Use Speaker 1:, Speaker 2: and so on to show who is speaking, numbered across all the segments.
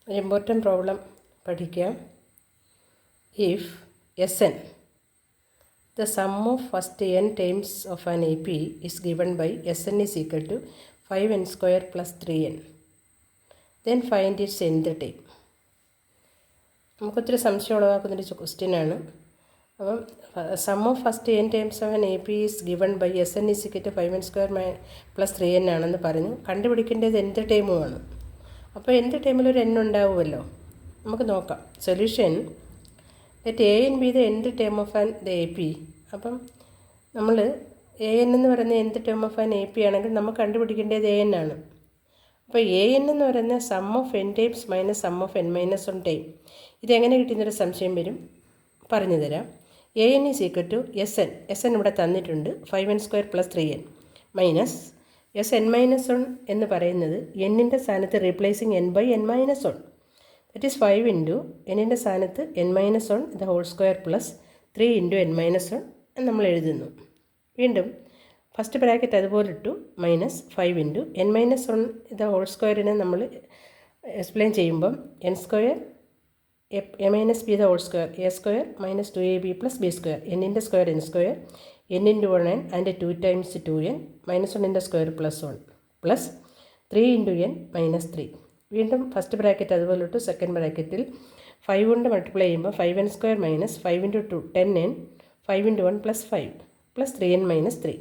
Speaker 1: ഒരു important problem പഠിക്കാം. If Sn, the sum of first n times of an AP is given by Sn is equal to 5n square plus 3n, then find its nth time. നമുക്കൊത്തിരി സംശയം ഉളവാക്കുന്നൊരു ക്വസ്റ്റ്യനാണ്. അപ്പം sum of first n times of n A P is given by Sn is equal to 5n square plus 3n ആണെന്ന് പറഞ്ഞു. കണ്ടുപിടിക്കേണ്ടത് nth ടൈമുമാണ്. അപ്പോൾ nth ടൈമിൽ ഒരു n ഉണ്ടാവുമല്ലോ. നമുക്ക് നോക്കാം. Solution let A N B the nth time of an the A P. അപ്പം നമ്മൾ എ എൻ എന്ന് പറയുന്ന nth time of an A P ആണെങ്കിൽ നമുക്ക് കണ്ടുപിടിക്കേണ്ടത് എ എൻ ആണ്. അപ്പോൾ എ എൻ എന്ന് പറയുന്ന sum of n times minus sum of n minus 1 time. ഇതെങ്ങനെ കിട്ടുന്നൊരു സംശയം വരും, പറഞ്ഞു തരാം. A n is equal to S n ഇവിടെ തന്നിട്ടുണ്ട് 5n square plus 3n minus Sn minus 1 എന്ന് പറയുന്നത് എന്നിൻ്റെ സ്ഥാനത്ത് replacing n by n minus 1, that is 5 into എന്നിൻ്റെ സ്ഥാനത്ത് n minus 1 the whole square plus 3 into n minus 1 എന്ന് നമ്മൾ എഴുതുന്നു. വീണ്ടും ഫസ്റ്റ് ബ്രാക്കറ്റ് അതുപോലെ ഇട്ടു, minus 5 into n minus 1 the whole സ്ക്വയറിനെ നമ്മൾ എക്സ്പ്ലെയിൻ ചെയ്യുമ്പം n square a minus b the whole square a square minus 2ab plus b square എന്നിൻ്റെ square n square n into 1n and 2 times 2n minus 1ൻ്റെ square plus 1 plus 3 into n minus 3. വീണ്ടും first bracket അതുപോലെ ഇട്ടു. Second ബ്രാക്കറ്റിൽ 5 കൊണ്ട് multiply ചെയ്യുമ്പോൾ 5n square minus 5 into 2 10n 5 into 1 plus 5 plus 3n minus 3.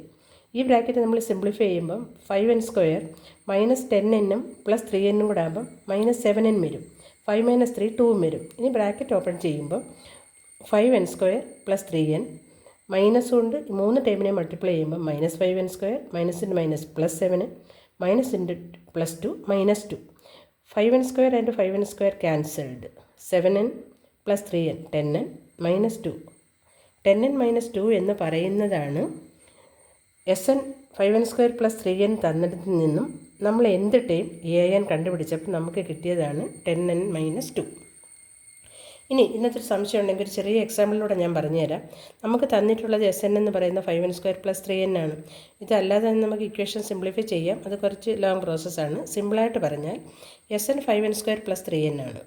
Speaker 1: ഈ bracket നമ്മൾ simplify ചെയ്യുമ്പം 5n square minus 10n plus 3n കൂടെ ആകുമ്പം മൈനസ് 7n വരും. 5 മൈനസ് 3 2 വരും. ഇനി ബ്രാക്കറ്റ് ഓപ്പൺ ചെയ്യുമ്പോൾ 5n square plus 3n minus കൊണ്ട് 3 ടൈമിനെ മൾട്ടിപ്ലൈ ചെയ്യുമ്പോൾ minus 5n square minus into minus plus 7 minus into plus 2 minus 2. 5n square and 5n square cancelled. 7n plus 3n 10n minus 2. 10n minus 2 എന്ന് പറയുന്നതാണ് Sn 5n square plus 3n തന്നിടത്ത് നിന്നും നമ്മൾ എന്ത് time an കണ്ടുപിടിച്ചപ്പോൾ നമുക്ക് കിട്ടിയതാണ് 10n minus 2. ഇനി ഇന്നത്തെ ഒരു സംശയം ഉണ്ടെങ്കിൽ ഒരു ചെറിയ എക്സാമ്പിളിലൂടെ ഞാൻ പറഞ്ഞുതരാം. നമുക്ക് തന്നിട്ടുള്ളത് Sn എന്ന് പറയുന്ന 5n സ്ക്വയർ പ്ലസ് 3n ആണ്. ഇതല്ലാതെ നമുക്ക് ഇക്വേഷൻ സിംപ്ലിഫൈ ചെയ്യാം. അത് കുറച്ച് ലോങ് പ്രോസസ്സാണ്. സിമ്പിളായിട്ട് പറഞ്ഞാൽ Sn 5n square plus 3n ആണ്.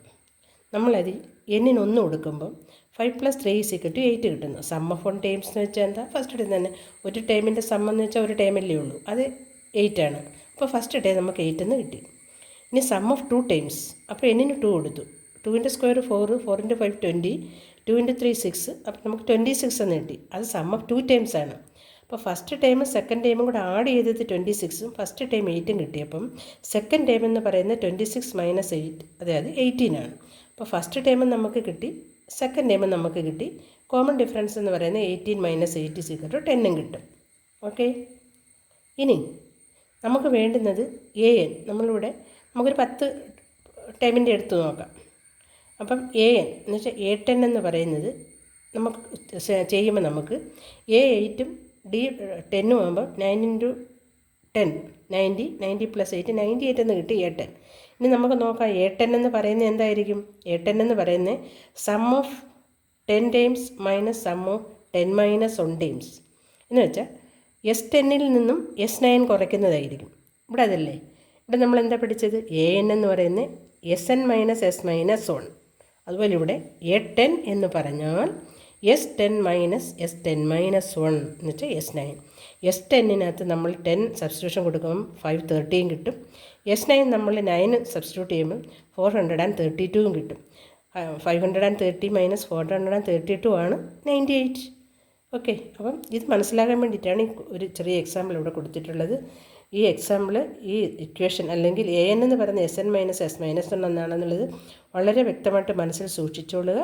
Speaker 1: നമ്മളതിൽ എന്നിന് 1 കൊടുക്കുമ്പോൾ 5 പ്ലസ് 3 ഈസ് ഈക്വൽ ടു 8 കിട്ടുന്നു. സം ഓഫ് 1 ടൈംസ് എന്ന് വെച്ചാൽ എന്താ, ഫസ്റ്റ് ടൈം തന്നെ ഒരു ടൈമിൻ്റെ സം എന്ന് വെച്ചാൽ ഒരു ടൈമല്ലേ ഉള്ളൂ, അത് 8 ആണ്. അപ്പോൾ ഫസ്റ്റ് ടൈം നമുക്ക് 8 എന്ന് കിട്ടി. ഇനി സം ഓഫ് 2 ടൈംസ്, അപ്പോൾ എന്നിന് 2 കൊടുത്തു. 2ൻ്റെ സ്ക്വയർ 4, 4 ഇൻറ്റു 5 20, 2 ഇൻറ്റു 3 6, അപ്പോൾ നമുക്ക് 26 എന്ന് കിട്ടി. അത് സം ഓഫ് 2 ടൈംസ് ആണ്. അപ്പോൾ ഫസ്റ്റ് ടൈമും സെക്കൻഡ് ടൈമും കൂടെ ആഡ് ചെയ്തത് 26ഉം ഫസ്റ്റ് ടൈം 8ഉം കിട്ടിയപ്പം സെക്കൻഡ് ടൈം എന്ന് പറയുന്നത് 26 മൈനസ് 8, അതായത് 18 ആണ്. അപ്പോൾ ഫസ്റ്റ് ടൈമും നമുക്ക് കിട്ടി, സെക്കൻഡ് ടൈമും നമുക്ക് കിട്ടി. കോമൺ ഡിഫറൻസ് എന്ന് പറയുന്നത് 18 മൈനസ് 8 ഈക്വൽ ടു 10 കിട്ടും. ഓക്കെ, ഇനി നമുക്ക് വേണ്ടുന്നത് an. നമ്മളിവിടെ നമുക്കൊരു 10 ടൈമിൻ്റെ എടുത്ത് നോക്കാം. അപ്പം an എന്ന് വെച്ചാൽ A10 എന്ന് പറയുന്നത് നമുക്ക് ചെയ്യുമ്പോൾ നമുക്ക് A8ഉം D10 ആകുമ്പോൾ 9 ഇൻറ്റു 10 90, 90 പ്ലസ് 8 98 എന്ന് കിട്ടി A10. ഇനി നമുക്ക് നോക്കാം A10 എന്ന് പറയുന്നത് എന്തായിരിക്കും. A10 എന്ന് പറയുന്നത് sum of 10 times minus sum of 10 minus 1 times എന്ന് വെച്ചാൽ S10ൽ നിന്നും S9 കുറയ്ക്കുന്നതായിരിക്കും. ഇവിടെ അതല്ലേ, ഇവിടെ നമ്മൾ എന്താ പഠിച്ചത്, an എന്ന് പറയുന്നത് Sn മൈനസ് S മൈനസ് 1. അതുപോലെ ഇവിടെ A10 എന്ന് പറഞ്ഞാൽ S10 മൈനസ് S10 മൈനസ് 1 എന്ന് വെച്ചാൽ S9. S10-നകത്ത് നമ്മൾ 10 സബ്സ്റ്റിറ്റ്യൂഷൻ കൊടുക്കുമ്പം 513 കിട്ടും. S9 നമ്മൾ 9 സബ്സ്റ്റിറ്റ്യൂട്ട് ചെയ്യുമ്പം 432 കിട്ടും. 530 മൈനസ് 432 ആണ് 98. ഓക്കെ, അപ്പം ഇത് മനസ്സിലാക്കാൻ വേണ്ടിയിട്ടാണ് ഒരു ചെറിയ എക്സാമ്പിൾ ഇവിടെ കൊടുത്തിട്ടുള്ളത്. ഈ എക്സാമ്പിൾ ഈ ഇക്വേഷൻ അല്ലെങ്കിൽ an എന്ന് പറയുന്ന Sn മൈനസ് S മൈനസ് 1 എന്നാണെന്നുള്ളത് വളരെ വ്യക്തമായിട്ട് മനസ്സിൽ സൂക്ഷിച്ചോളുക.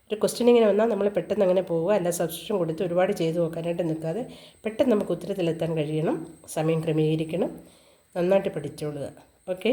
Speaker 1: ഒരു ക്വസ്റ്റ്യൻ ഇങ്ങനെ വന്നാൽ നമ്മൾ പെട്ടെന്ന് അങ്ങനെ പോവുക, അല്ല സബ്സ്റ്റിറ്റ്യൂഷൻ കൊടുത്ത് ഒരുപാട് ചെയ്ത് നോക്കാനായിട്ട് നിൽക്കാതെ പെട്ടെന്ന് നമുക്ക് ഉത്തരത്തിലെത്താൻ കഴിയണം. സമയം ക്രമീകരിക്കണം. നന്നായിട്ട് പഠിച്ചോളുക. ഓക്കെ.